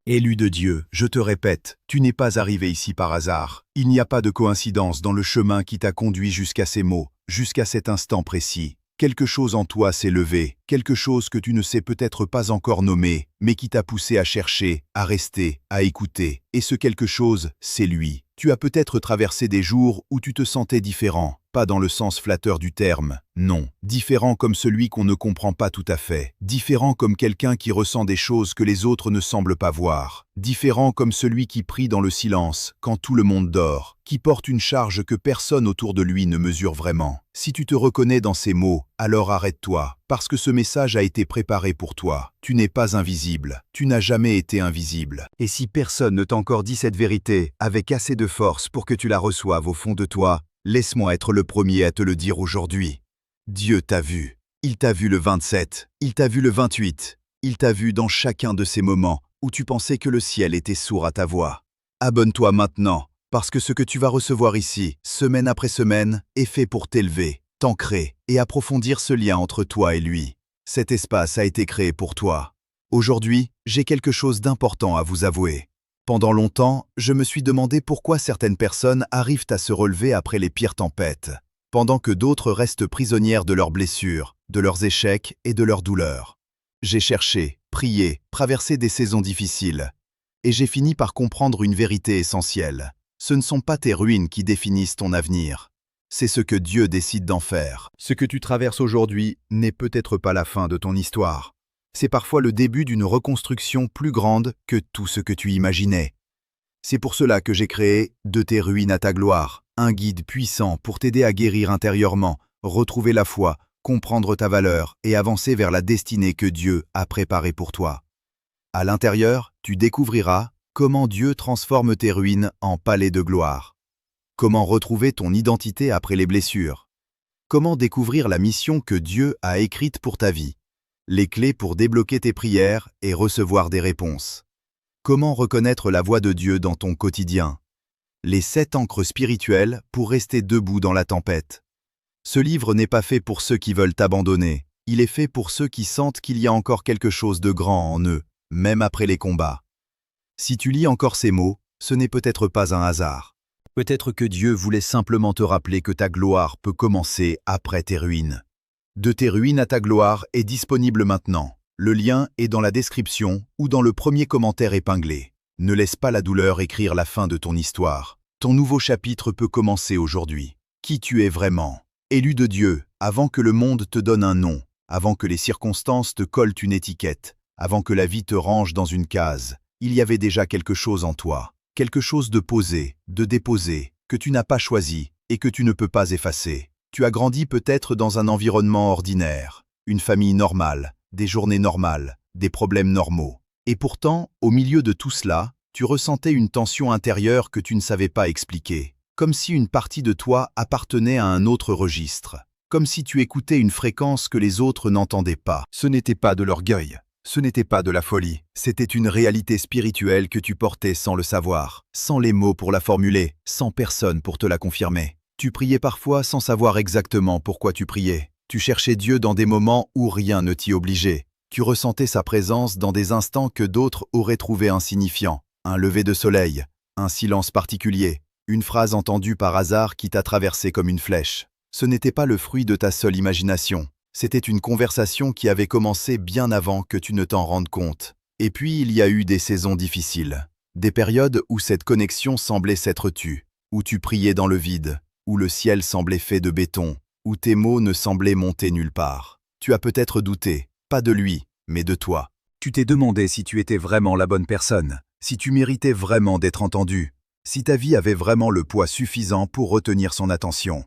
Élu de Dieu, je te répète, tu n'es pas arrivé ici par hasard. Il n'y a pas de coïncidence dans le chemin qui t'a conduit jusqu'à ces mots, jusqu'à cet instant précis. Quelque chose en toi s'est levé, quelque chose que tu ne sais peut-être pas encore nommer, mais qui t'a poussé à chercher, à rester, à écouter. Et ce quelque chose, c'est lui. Tu as peut-être traversé des jours où tu te sentais différent, pas dans le sens flatteur du terme, non. Différent comme celui qu'on ne comprend pas tout à fait. Différent comme quelqu'un qui ressent des choses que les autres ne semblent pas voir. Différent comme celui qui prie dans le silence, quand tout le monde dort, qui porte une charge que personne autour de lui ne mesure vraiment. Si tu te reconnais dans ces mots, alors arrête-toi, parce que ce message a été préparé pour toi. Tu n'es pas invisible, tu n'as jamais été invisible. Et si personne ne t'a encore dit cette vérité, avec assez de force pour que tu la reçoives au fond de toi, laisse-moi être le premier à te le dire aujourd'hui. Dieu t'a vu. Il t'a vu le 27, il t'a vu le 28, il t'a vu dans chacun de ces moments où tu pensais que le ciel était sourd à ta voix. Abonne-toi maintenant, parce que ce que tu vas recevoir ici, semaine après semaine, est fait pour t'élever, t'ancrer et approfondir ce lien entre toi et lui. Cet espace a été créé pour toi. Aujourd'hui, j'ai quelque chose d'important à vous avouer. Pendant longtemps, je me suis demandé pourquoi certaines personnes arrivent à se relever après les pires tempêtes, pendant que d'autres restent prisonnières de leurs blessures, de leurs échecs et de leurs douleurs. J'ai cherché, prié, traversé des saisons difficiles, et j'ai fini par comprendre une vérité essentielle. Ce ne sont pas tes ruines qui définissent ton avenir. C'est ce que Dieu décide d'en faire. Ce que tu traverses aujourd'hui n'est peut-être pas la fin de ton histoire. C'est parfois le début d'une reconstruction plus grande que tout ce que tu imaginais. C'est pour cela que j'ai créé « De tes ruines à ta gloire », un guide puissant pour t'aider à guérir intérieurement, retrouver la foi, comprendre ta valeur et avancer vers la destinée que Dieu a préparée pour toi. À l'intérieur, tu découvriras comment Dieu transforme tes ruines en palais de gloire. Comment retrouver ton identité après les blessures. Comment découvrir la mission que Dieu a écrite pour ta vie. Les clés pour débloquer tes prières et recevoir des réponses. Comment reconnaître la voix de Dieu dans ton quotidien. Les 7 ancres spirituelles pour rester debout dans la tempête. Ce livre n'est pas fait pour ceux qui veulent abandonner. Il est fait pour ceux qui sentent qu'il y a encore quelque chose de grand en eux, même après les combats. Si tu lis encore ces mots, ce n'est peut-être pas un hasard. Peut-être que Dieu voulait simplement te rappeler que ta gloire peut commencer après tes ruines. De tes ruines à ta gloire est disponible maintenant. Le lien est dans la description ou dans le premier commentaire épinglé. Ne laisse pas la douleur écrire la fin de ton histoire. Ton nouveau chapitre peut commencer aujourd'hui. Qui tu es vraiment? Élu de Dieu, avant que le monde te donne un nom, avant que les circonstances te collent une étiquette, avant que la vie te range dans une case, il y avait déjà quelque chose en toi. Quelque chose de posé, de déposé, que tu n'as pas choisi et que tu ne peux pas effacer. Tu as grandi peut-être dans un environnement ordinaire, une famille normale, des journées normales, des problèmes normaux. Et pourtant, au milieu de tout cela, tu ressentais une tension intérieure que tu ne savais pas expliquer. Comme si une partie de toi appartenait à un autre registre. Comme si tu écoutais une fréquence que les autres n'entendaient pas. Ce n'était pas de l'orgueil. Ce n'était pas de la folie, c'était une réalité spirituelle que tu portais sans le savoir, sans les mots pour la formuler, sans personne pour te la confirmer. Tu priais parfois sans savoir exactement pourquoi tu priais. Tu cherchais Dieu dans des moments où rien ne t'y obligeait. Tu ressentais sa présence dans des instants que d'autres auraient trouvé insignifiants. Un lever de soleil, un silence particulier, une phrase entendue par hasard qui t'a traversé comme une flèche. Ce n'était pas le fruit de ta seule imagination. C'était une conversation qui avait commencé bien avant que tu ne t'en rendes compte. Et puis il y a eu des saisons difficiles. Des périodes où cette connexion semblait s'être tue, où tu priais dans le vide, où le ciel semblait fait de béton, où tes mots ne semblaient monter nulle part. Tu as peut-être douté, pas de lui, mais de toi. Tu t'es demandé si tu étais vraiment la bonne personne, si tu méritais vraiment d'être entendu, si ta vie avait vraiment le poids suffisant pour retenir son attention.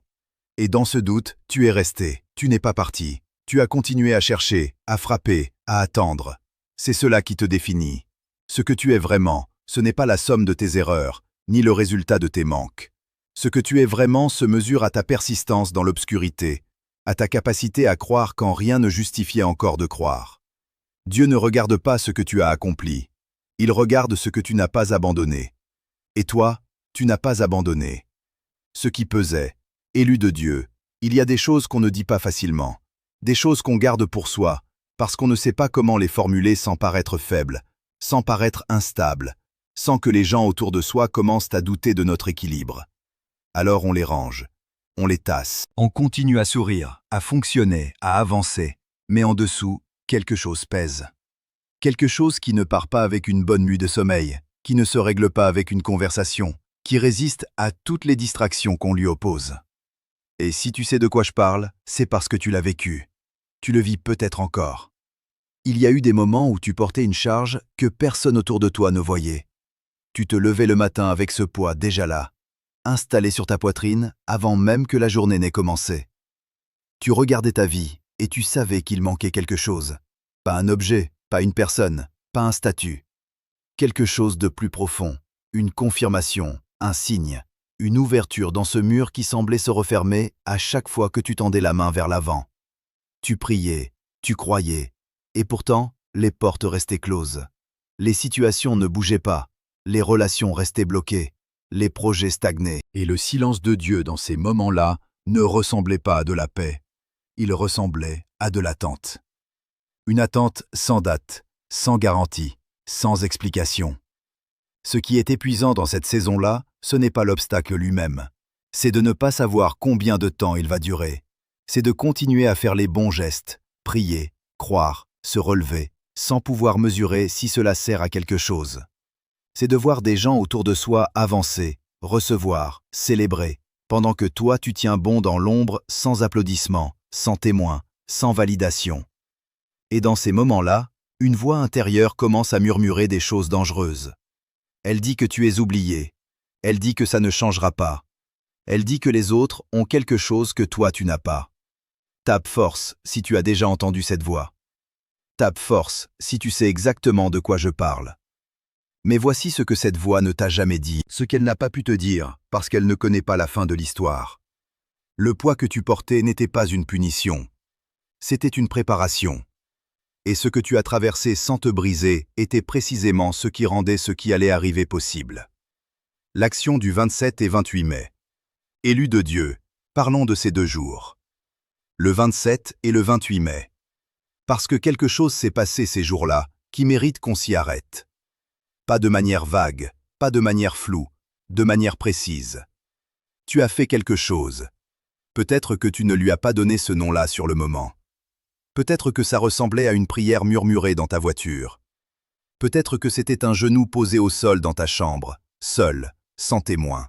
Et dans ce doute, tu es resté, tu n'es pas parti. Tu as continué à chercher, à frapper, à attendre. C'est cela qui te définit. Ce que tu es vraiment, ce n'est pas la somme de tes erreurs, ni le résultat de tes manques. Ce que tu es vraiment se mesure à ta persistance dans l'obscurité, à ta capacité à croire quand rien ne justifiait encore de croire. Dieu ne regarde pas ce que tu as accompli. Il regarde ce que tu n'as pas abandonné. Et toi, tu n'as pas abandonné. Ce qui pesait, élu de Dieu, il y a des choses qu'on ne dit pas facilement, des choses qu'on garde pour soi, parce qu'on ne sait pas comment les formuler sans paraître faible, sans paraître instable, sans que les gens autour de soi commencent à douter de notre équilibre. Alors on les range, on les tasse. On continue à sourire, à fonctionner, à avancer, mais en dessous, quelque chose pèse. Quelque chose qui ne part pas avec une bonne nuit de sommeil, qui ne se règle pas avec une conversation, qui résiste à toutes les distractions qu'on lui oppose. Et si tu sais de quoi je parle, c'est parce que tu l'as vécu. Tu le vis peut-être encore. Il y a eu des moments où tu portais une charge que personne autour de toi ne voyait. Tu te levais le matin avec ce poids déjà là, installé sur ta poitrine avant même que la journée n'ait commencé. Tu regardais ta vie et tu savais qu'il manquait quelque chose. Pas un objet, pas une personne, pas un statut. Quelque chose de plus profond, une confirmation, un signe, une ouverture dans ce mur qui semblait se refermer à chaque fois que tu tendais la main vers l'avant. Tu priais, tu croyais, et pourtant, les portes restaient closes. Les situations ne bougeaient pas, les relations restaient bloquées, les projets stagnaient. Et le silence de Dieu dans ces moments-là ne ressemblait pas à de la paix. Il ressemblait à de l'attente. Une attente sans date, sans garantie, sans explication. Ce qui est épuisant dans cette saison-là, ce n'est pas l'obstacle lui-même. C'est de ne pas savoir combien de temps il va durer. C'est de continuer à faire les bons gestes, prier, croire, se relever, sans pouvoir mesurer si cela sert à quelque chose. C'est de voir des gens autour de soi avancer, recevoir, célébrer, pendant que toi tu tiens bon dans l'ombre sans applaudissements, sans témoins, sans validation. Et dans ces moments-là, une voix intérieure commence à murmurer des choses dangereuses. Elle dit que tu es oublié. Elle dit que ça ne changera pas. Elle dit que les autres ont quelque chose que toi tu n'as pas. Tape force si tu as déjà entendu cette voix. Tape force si tu sais exactement de quoi je parle. Mais voici ce que cette voix ne t'a jamais dit, ce qu'elle n'a pas pu te dire, parce qu'elle ne connaît pas la fin de l'histoire. Le poids que tu portais n'était pas une punition. C'était une préparation. Et ce que tu as traversé sans te briser était précisément ce qui rendait ce qui allait arriver possible. L'action du 27 et 28 mai. Élu de Dieu, parlons de ces 2 jours. Le 27 et le 28 mai. Parce que quelque chose s'est passé ces jours-là qui mérite qu'on s'y arrête. Pas de manière vague, pas de manière floue, de manière précise. Tu as fait quelque chose. Peut-être que tu ne lui as pas donné ce nom-là sur le moment. Peut-être que ça ressemblait à une prière murmurée dans ta voiture. Peut-être que c'était un genou posé au sol dans ta chambre, seul, sans témoin.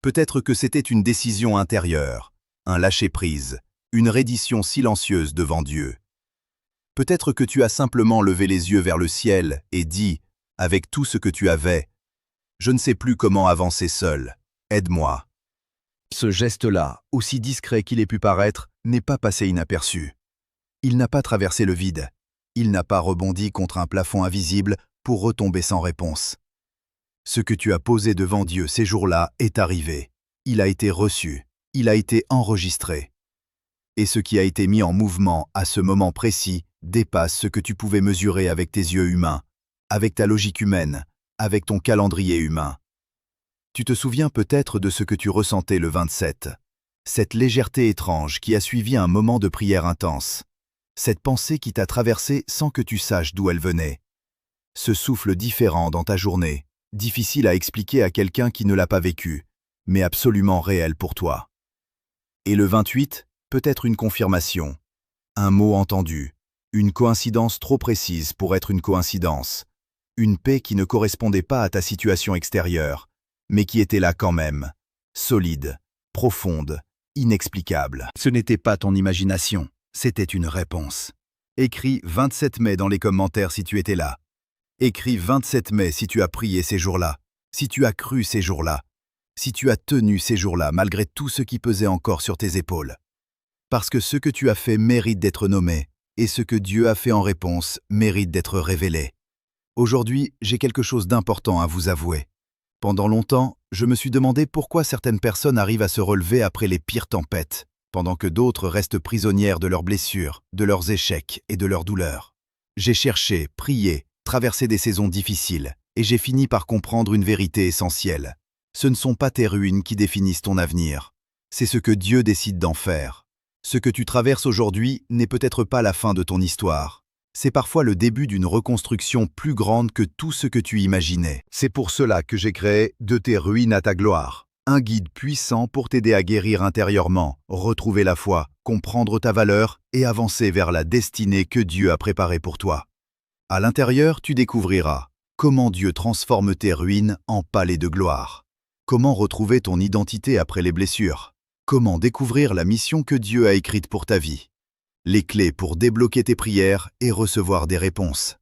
Peut-être que c'était une décision intérieure, un lâcher-prise, une reddition silencieuse devant Dieu. Peut-être que tu as simplement levé les yeux vers le ciel et dit, avec tout ce que tu avais, « Je ne sais plus comment avancer seul, aide-moi ». Ce geste-là, aussi discret qu'il ait pu paraître, n'est pas passé inaperçu. Il n'a pas traversé le vide. Il n'a pas rebondi contre un plafond invisible pour retomber sans réponse. Ce que tu as posé devant Dieu ces jours-là est arrivé. Il a été reçu. Il a été enregistré. Et ce qui a été mis en mouvement à ce moment précis dépasse ce que tu pouvais mesurer avec tes yeux humains, avec ta logique humaine, avec ton calendrier humain. Tu te souviens peut-être de ce que tu ressentais le 27, cette légèreté étrange qui a suivi un moment de prière intense. Cette pensée qui t'a traversé sans que tu saches d'où elle venait. Ce souffle différent dans ta journée, difficile à expliquer à quelqu'un qui ne l'a pas vécu, mais absolument réel pour toi. Et le 28, peut-être une confirmation, un mot entendu, une coïncidence trop précise pour être une coïncidence, une paix qui ne correspondait pas à ta situation extérieure, mais qui était là quand même, solide, profonde, inexplicable. Ce n'était pas ton imagination. C'était une réponse. Écris 27 mai dans les commentaires si tu étais là. Écris 27 mai si tu as prié ces jours-là, si tu as cru ces jours-là, si tu as tenu ces jours-là malgré tout ce qui pesait encore sur tes épaules. Parce que ce que tu as fait mérite d'être nommé, et ce que Dieu a fait en réponse mérite d'être révélé. Aujourd'hui, j'ai quelque chose d'important à vous avouer. Pendant longtemps, je me suis demandé pourquoi certaines personnes arrivent à se relever après les pires tempêtes, pendant que d'autres restent prisonnières de leurs blessures, de leurs échecs et de leurs douleurs. J'ai cherché, prié, traversé des saisons difficiles, et j'ai fini par comprendre une vérité essentielle. Ce ne sont pas tes ruines qui définissent ton avenir, c'est ce que Dieu décide d'en faire. Ce que tu traverses aujourd'hui n'est peut-être pas la fin de ton histoire, C'est parfois le début d'une reconstruction plus grande que tout ce que tu imaginais. C'est pour cela que j'ai créé De tes ruines à ta gloire, un guide puissant pour t'aider à guérir intérieurement, retrouver la foi, comprendre ta valeur et avancer vers la destinée que Dieu a préparée pour toi. À l'intérieur, tu découvriras comment Dieu transforme tes ruines en palais de gloire, comment retrouver ton identité après les blessures, comment découvrir la mission que Dieu a écrite pour ta vie, les clés pour débloquer tes prières et recevoir des réponses,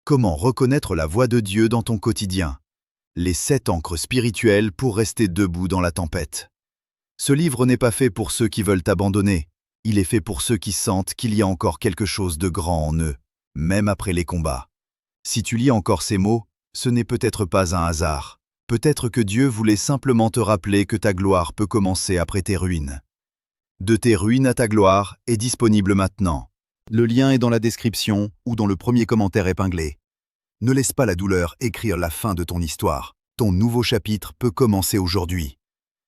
comment reconnaître la voix de Dieu dans ton quotidien, les 7 ancres spirituelles pour rester debout dans la tempête. Ce livre n'est pas fait pour ceux qui veulent abandonner, il est fait pour ceux qui sentent qu'il y a encore quelque chose de grand en eux, même après les combats. Si tu lis encore ces mots, ce n'est peut-être pas un hasard. Peut-être que Dieu voulait simplement te rappeler que ta gloire peut commencer après tes ruines. De tes ruines à ta gloire est disponible maintenant. Le lien est dans la description ou dans le premier commentaire épinglé. Ne laisse pas la douleur écrire la fin de ton histoire. Ton nouveau chapitre peut commencer aujourd'hui.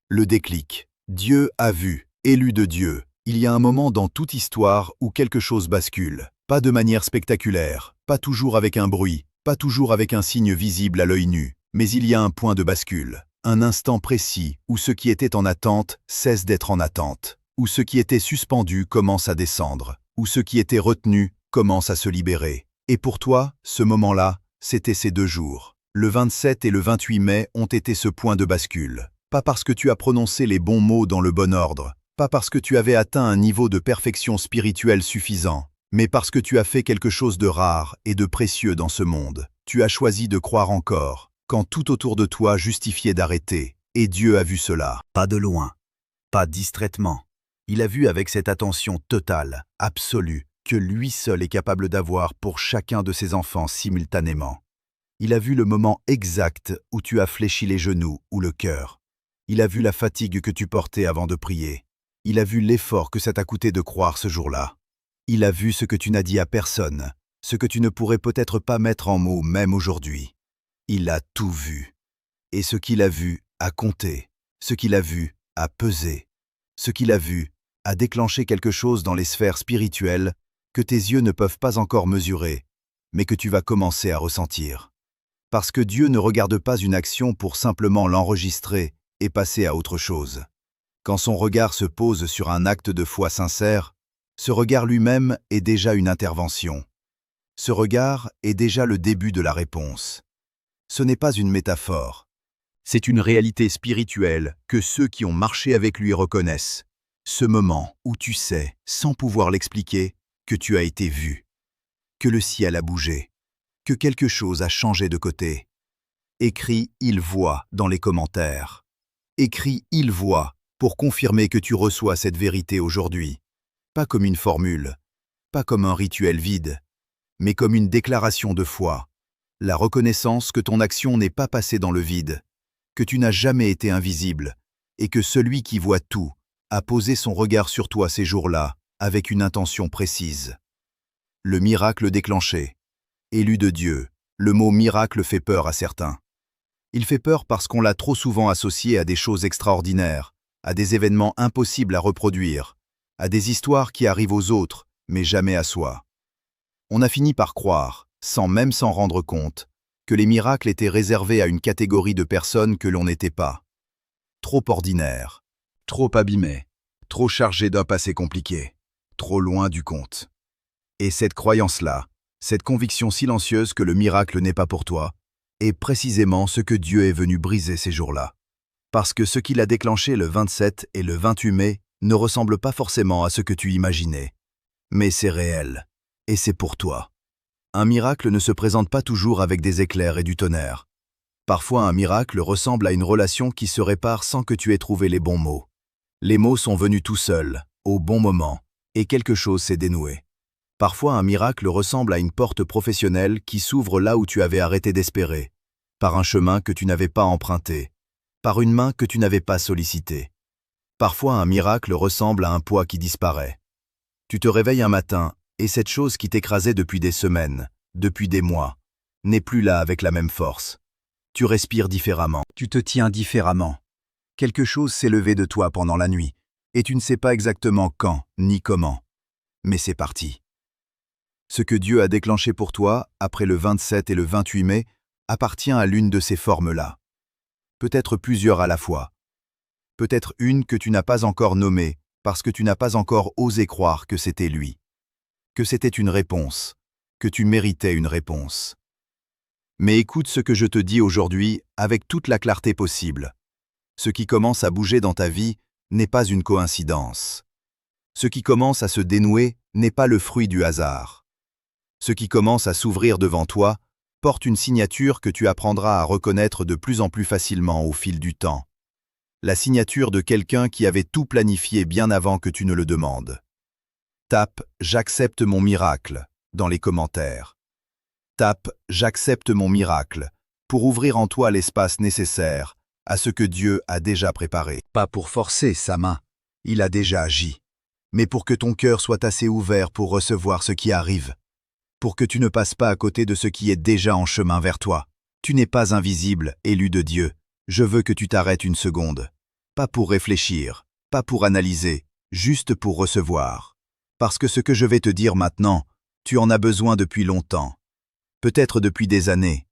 Le déclic. Dieu a vu, élu de Dieu. Il y a un moment dans toute histoire où quelque chose bascule. Pas de manière spectaculaire, pas toujours avec un bruit, pas toujours avec un signe visible à l'œil nu. Mais il y a un point de bascule. Un instant précis où ce qui était en attente cesse d'être en attente. Où ce qui était suspendu commence à descendre, où ce qui était retenu commence à se libérer. Et pour toi, ce moment-là, c'était ces 2 jours. Le 27 et le 28 mai ont été ce point de bascule. Pas parce que tu as prononcé les bons mots dans le bon ordre, pas parce que tu avais atteint un niveau de perfection spirituelle suffisant, mais parce que tu as fait quelque chose de rare et de précieux dans ce monde. Tu as choisi de croire encore, quand tout autour de toi justifiait d'arrêter. Et Dieu a vu cela. Pas de loin, pas distraitement. Il a vu avec cette attention totale, absolue, que lui seul est capable d'avoir pour chacun de ses enfants simultanément. Il a vu le moment exact où tu as fléchi les genoux ou le cœur. Il a vu la fatigue que tu portais avant de prier. Il a vu l'effort que ça t'a coûté de croire ce jour-là. Il a vu ce que tu n'as dit à personne, ce que tu ne pourrais peut-être pas mettre en mots même aujourd'hui. Il a tout vu. Et ce qu'il a vu a compté. Ce qu'il a vu a pesé. Ce qu'il a vu a déclenché quelque chose dans les sphères spirituelles que tes yeux ne peuvent pas encore mesurer, mais que tu vas commencer à ressentir. Parce que Dieu ne regarde pas une action pour simplement l'enregistrer et passer à autre chose. Quand son regard se pose sur un acte de foi sincère, ce regard lui-même est déjà une intervention. Ce regard est déjà le début de la réponse. Ce n'est pas une métaphore. C'est une réalité spirituelle que ceux qui ont marché avec lui reconnaissent. Ce moment où tu sais, sans pouvoir l'expliquer, que tu as été vu, que le ciel a bougé, que quelque chose a changé de côté. Écris « Il voit » dans les commentaires. Écris « Il voit » pour confirmer que tu reçois cette vérité aujourd'hui. Pas comme une formule, pas comme un rituel vide, mais comme une déclaration de foi. La reconnaissance que ton action n'est pas passée dans le vide, que tu n'as jamais été invisible, et que celui qui voit tout a posé son regard sur toi ces jours-là, avec une intention précise. Le miracle déclenché. Élu de Dieu, le mot miracle fait peur à certains. Il fait peur parce qu'on l'a trop souvent associé à des choses extraordinaires, à des événements impossibles à reproduire, à des histoires qui arrivent aux autres, mais jamais à soi. On a fini par croire, sans même s'en rendre compte, que les miracles étaient réservés à une catégorie de personnes que l'on n'était pas. Trop ordinaires, trop abîmés, trop chargés d'un passé compliqué, trop loin du compte. Et cette croyance-là, cette conviction silencieuse que le miracle n'est pas pour toi, est précisément ce que Dieu est venu briser ces jours-là. Parce que ce qu'il a déclenché le 27 et le 28 mai ne ressemble pas forcément à ce que tu imaginais. Mais c'est réel, et c'est pour toi. Un miracle ne se présente pas toujours avec des éclairs et du tonnerre. Parfois un miracle ressemble à une relation qui se répare sans que tu aies trouvé les bons mots. Les mots sont venus tout seuls, au bon moment, et quelque chose s'est dénoué. Parfois un miracle ressemble à une porte professionnelle qui s'ouvre là où tu avais arrêté d'espérer, par un chemin que tu n'avais pas emprunté, par une main que tu n'avais pas sollicitée. Parfois un miracle ressemble à un poids qui disparaît. Tu te réveilles un matin, et cette chose qui t'écrasait depuis des semaines, depuis des mois, n'est plus là avec la même force. Tu respires différemment, tu te tiens différemment. Quelque chose s'est levé de toi pendant la nuit, et tu ne sais pas exactement quand ni comment. Mais c'est parti. Ce que Dieu a déclenché pour toi, après le 27 et le 28 mai, appartient à l'une de ces formes-là. Peut-être plusieurs à la fois. Peut-être une que tu n'as pas encore nommée, parce que tu n'as pas encore osé croire que c'était lui. Que c'était une réponse. Que tu méritais une réponse. Mais écoute ce que je te dis aujourd'hui avec toute la clarté possible. Ce qui commence à bouger dans ta vie n'est pas une coïncidence. Ce qui commence à se dénouer n'est pas le fruit du hasard. Ce qui commence à s'ouvrir devant toi porte une signature que tu apprendras à reconnaître de plus en plus facilement au fil du temps. La signature de quelqu'un qui avait tout planifié bien avant que tu ne le demandes. Tape « J'accepte mon miracle » dans les commentaires. Tape « J'accepte mon miracle » pour ouvrir en toi l'espace nécessaire à ce que Dieu a déjà préparé. Pas pour forcer sa main, il a déjà agi, mais pour que ton cœur soit assez ouvert pour recevoir ce qui arrive, pour que tu ne passes pas à côté de ce qui est déjà en chemin vers toi. Tu n'es pas invisible, élu de Dieu. Je veux que tu t'arrêtes une seconde. Pas pour réfléchir, pas pour analyser, juste pour recevoir. Parce que ce que je vais te dire maintenant, tu en as besoin depuis longtemps. Peut-être depuis des années.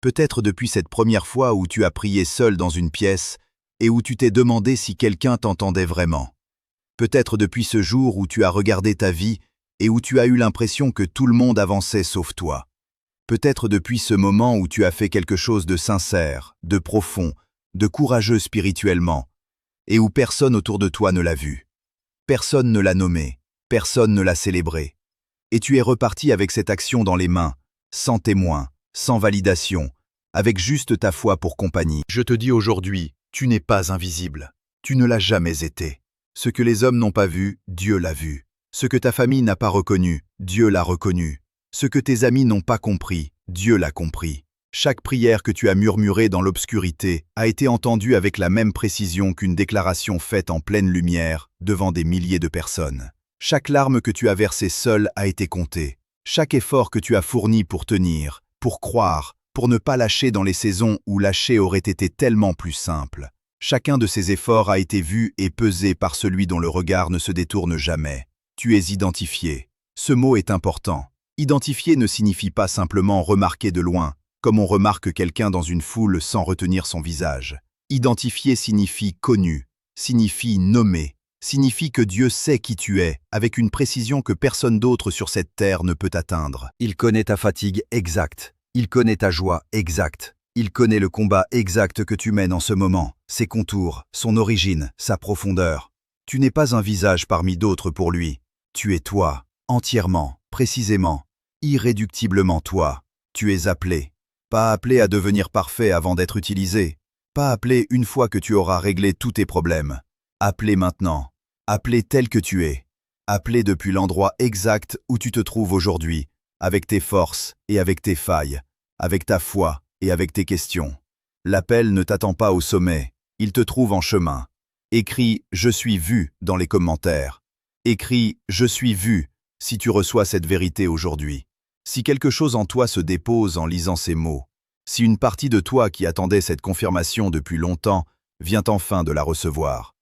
Peut-être depuis cette première fois où tu as prié seul dans une pièce et où tu t'es demandé si quelqu'un t'entendait vraiment. Peut-être depuis ce jour où tu as regardé ta vie et où tu as eu l'impression que tout le monde avançait sauf toi. Peut-être depuis ce moment où tu as fait quelque chose de sincère, de profond, de courageux spirituellement, et où personne autour de toi ne l'a vu. Personne ne l'a nommé, personne ne l'a célébré. Et tu es reparti avec cette action dans les mains, sans témoin, sans validation, avec juste ta foi pour compagnie. Je te dis aujourd'hui, tu n'es pas invisible. Tu ne l'as jamais été. Ce que les hommes n'ont pas vu, Dieu l'a vu. Ce que ta famille n'a pas reconnu, Dieu l'a reconnu. Ce que tes amis n'ont pas compris, Dieu l'a compris. Chaque prière que tu as murmurée dans l'obscurité a été entendue avec la même précision qu'une déclaration faite en pleine lumière devant des milliers de personnes. Chaque larme que tu as versée seule a été comptée. Chaque effort que tu as fourni pour tenir, pour croire, pour ne pas lâcher dans les saisons où lâcher aurait été tellement plus simple. Chacun de ces efforts a été vu et pesé par celui dont le regard ne se détourne jamais. Tu es identifié. Ce mot est important. Identifier ne signifie pas simplement remarquer de loin, comme on remarque quelqu'un dans une foule sans retenir son visage. Identifier signifie connu, signifie nommé, signifie que Dieu sait qui tu es, avec une précision que personne d'autre sur cette terre ne peut atteindre. Il connaît ta fatigue exacte, il connaît ta joie exacte, il connaît le combat exact que tu mènes en ce moment, ses contours, son origine, sa profondeur. Tu n'es pas un visage parmi d'autres pour lui, tu es toi, entièrement, précisément, irréductiblement toi. Tu es appelé. Pas appelé à devenir parfait avant d'être utilisé. Pas appelé une fois que tu auras réglé tous tes problèmes. Appelé maintenant. Appelé tel que tu es. Appelé depuis l'endroit exact où tu te trouves aujourd'hui, avec tes forces et avec tes failles, avec ta foi et avec tes questions. L'appel ne t'attend pas au sommet, il te trouve en chemin. Écris « Je suis vu » dans les commentaires. Écris « Je suis vu » si tu reçois cette vérité aujourd'hui. Si quelque chose en toi se dépose en lisant ces mots, si une partie de toi qui attendait cette confirmation depuis longtemps vient enfin de la recevoir.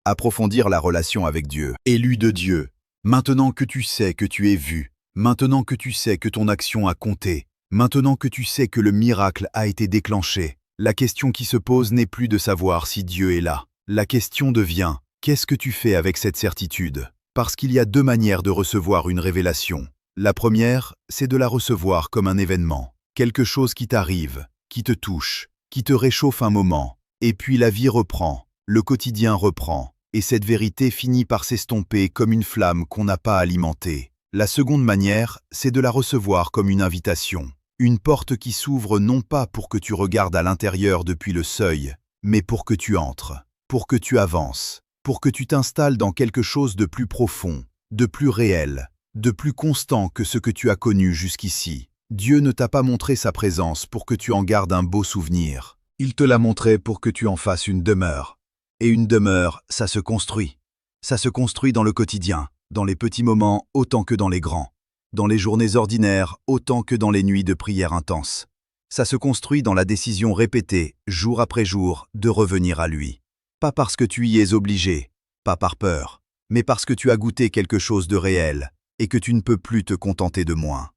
Approfondir la relation avec Dieu. Élu de Dieu, maintenant que tu sais que tu es vu, maintenant que tu sais que ton action a compté, maintenant que tu sais que le miracle a été déclenché, la question qui se pose n'est plus de savoir si Dieu est là. La question devient, qu'est-ce que tu fais avec cette certitude? Parce qu'il y a deux manières de recevoir une révélation. La première, c'est de la recevoir comme un événement, quelque chose qui t'arrive, qui te touche, qui te réchauffe un moment, et puis la vie reprend, le quotidien reprend, et cette vérité finit par s'estomper comme une flamme qu'on n'a pas alimentée. La seconde manière, c'est de la recevoir comme une invitation, une porte qui s'ouvre non pas pour que tu regardes à l'intérieur depuis le seuil, mais pour que tu entres, pour que tu avances, pour que tu t'installes dans quelque chose de plus profond, de plus réel, de plus constant que ce que tu as connu jusqu'ici. Dieu ne t'a pas montré sa présence pour que tu en gardes un beau souvenir. Il te l'a montré pour que tu en fasses une demeure. Et une demeure, ça se construit. Ça se construit dans le quotidien, dans les petits moments autant que dans les grands, dans les journées ordinaires autant que dans les nuits de prière intense. Ça se construit dans la décision répétée, jour après jour, de revenir à lui. Pas parce que tu y es obligé, pas par peur, mais parce que tu as goûté quelque chose de réel, et que tu ne peux plus te contenter de moins.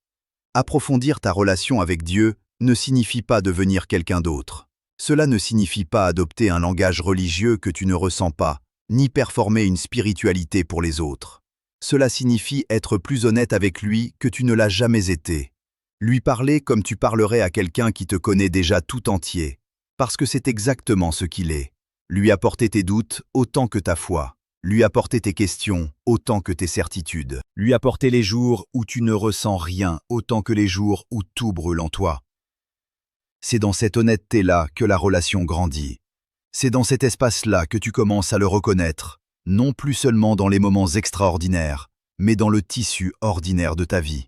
Approfondir ta relation avec Dieu ne signifie pas devenir quelqu'un d'autre. Cela ne signifie pas adopter un langage religieux que tu ne ressens pas, ni performer une spiritualité pour les autres. Cela signifie être plus honnête avec lui que tu ne l'as jamais été. Lui parler comme tu parlerais à quelqu'un qui te connaît déjà tout entier, parce que c'est exactement ce qu'il est. Lui apporter tes doutes autant que ta foi. Lui apporter tes questions autant que tes certitudes. Lui apporter les jours où tu ne ressens rien autant que les jours où tout brûle en toi. C'est dans cette honnêteté-là que la relation grandit. C'est dans cet espace-là que tu commences à le reconnaître, non plus seulement dans les moments extraordinaires, mais dans le tissu ordinaire de ta vie.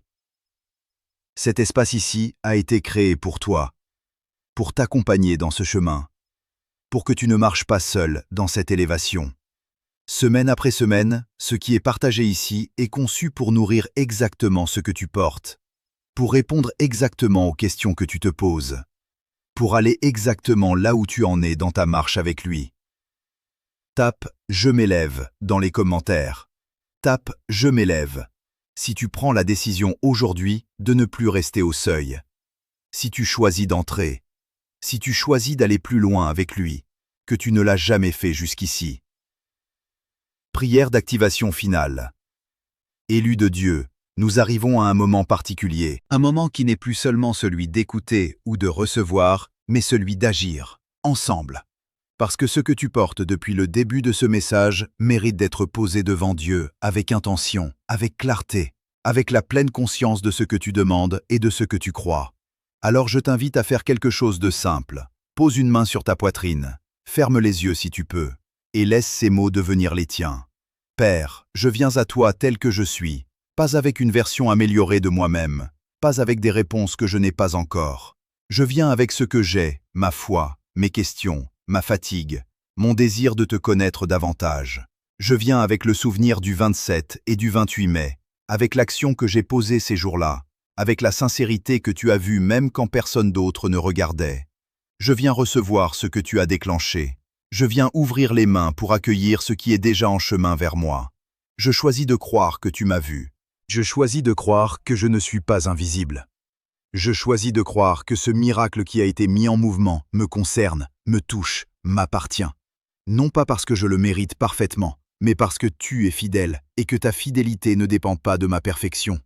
Cet espace ici a été créé pour toi, pour t'accompagner dans ce chemin, pour que tu ne marches pas seul dans cette élévation. Semaine après semaine, ce qui est partagé ici est conçu pour nourrir exactement ce que tu portes, pour répondre exactement aux questions que tu te poses, pour aller exactement là où tu en es dans ta marche avec lui. Tape « Je m'élève » dans les commentaires. Tape « Je m'élève » si tu prends la décision aujourd'hui de ne plus rester au seuil. Si tu choisis d'entrer. Si tu choisis d'aller plus loin avec lui, que tu ne l'as jamais fait jusqu'ici. Prière d'activation finale. Élus de Dieu, nous arrivons à un moment particulier, un moment qui n'est plus seulement celui d'écouter ou de recevoir, mais celui d'agir, ensemble. Parce que ce que tu portes depuis le début de ce message mérite d'être posé devant Dieu avec intention, avec clarté, avec la pleine conscience de ce que tu demandes et de ce que tu crois. Alors je t'invite à faire quelque chose de simple. Pose une main sur ta poitrine, ferme les yeux si tu peux, et laisse ces mots devenir les tiens. Père, je viens à toi tel que je suis, pas avec une version améliorée de moi-même, pas avec des réponses que je n'ai pas encore. Je viens avec ce que j'ai, ma foi, mes questions, ma fatigue, mon désir de te connaître davantage. Je viens avec le souvenir du 27 et du 28 mai, avec l'action que j'ai posée ces jours-là, avec la sincérité que tu as vue même quand personne d'autre ne regardait. Je viens recevoir ce que tu as déclenché. Je viens ouvrir les mains pour accueillir ce qui est déjà en chemin vers moi. Je choisis de croire que tu m'as vu. Je choisis de croire que je ne suis pas invisible. Je choisis de croire que ce miracle qui a été mis en mouvement me concerne, me touche, m'appartient. Non pas parce que je le mérite parfaitement, mais parce que tu es fidèle et que ta fidélité ne dépend pas de ma perfection.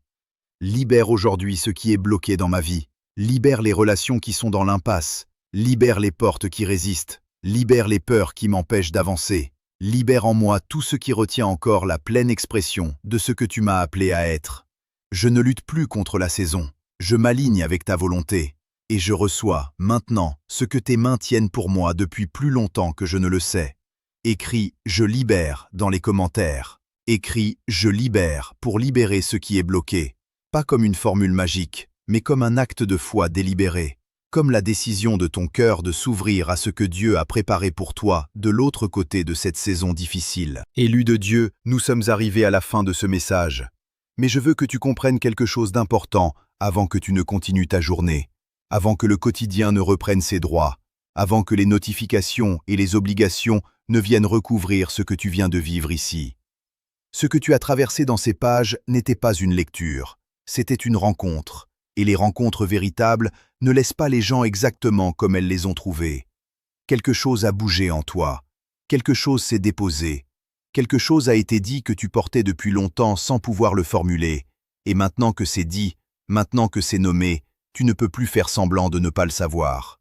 Libère aujourd'hui ce qui est bloqué dans ma vie. Libère les relations qui sont dans l'impasse. Libère les portes qui résistent. Libère les peurs qui m'empêchent d'avancer. Libère en moi tout ce qui retient encore la pleine expression de ce que tu m'as appelé à être. Je ne lutte plus contre la saison. Je m'aligne avec ta volonté. Et je reçois, maintenant, ce que tes mains tiennent pour moi depuis plus longtemps que je ne le sais. Écris « Je libère » dans les commentaires. Écris « Je libère » pour libérer ce qui est bloqué. Pas comme une formule magique, mais comme un acte de foi délibéré. Comme la décision de ton cœur de s'ouvrir à ce que Dieu a préparé pour toi de l'autre côté de cette saison difficile. Élus de Dieu, nous sommes arrivés à la fin de ce message. Mais je veux que tu comprennes quelque chose d'important avant que tu ne continues ta journée, avant que le quotidien ne reprenne ses droits, avant que les notifications et les obligations ne viennent recouvrir ce que tu viens de vivre ici. Ce que tu as traversé dans ces pages n'était pas une lecture, c'était une rencontre. Et les rencontres véritables ne laissent pas les gens exactement comme elles les ont trouvées. Quelque chose a bougé en toi, quelque chose s'est déposé, quelque chose a été dit que tu portais depuis longtemps sans pouvoir le formuler, et maintenant que c'est dit, maintenant que c'est nommé, tu ne peux plus faire semblant de ne pas le savoir.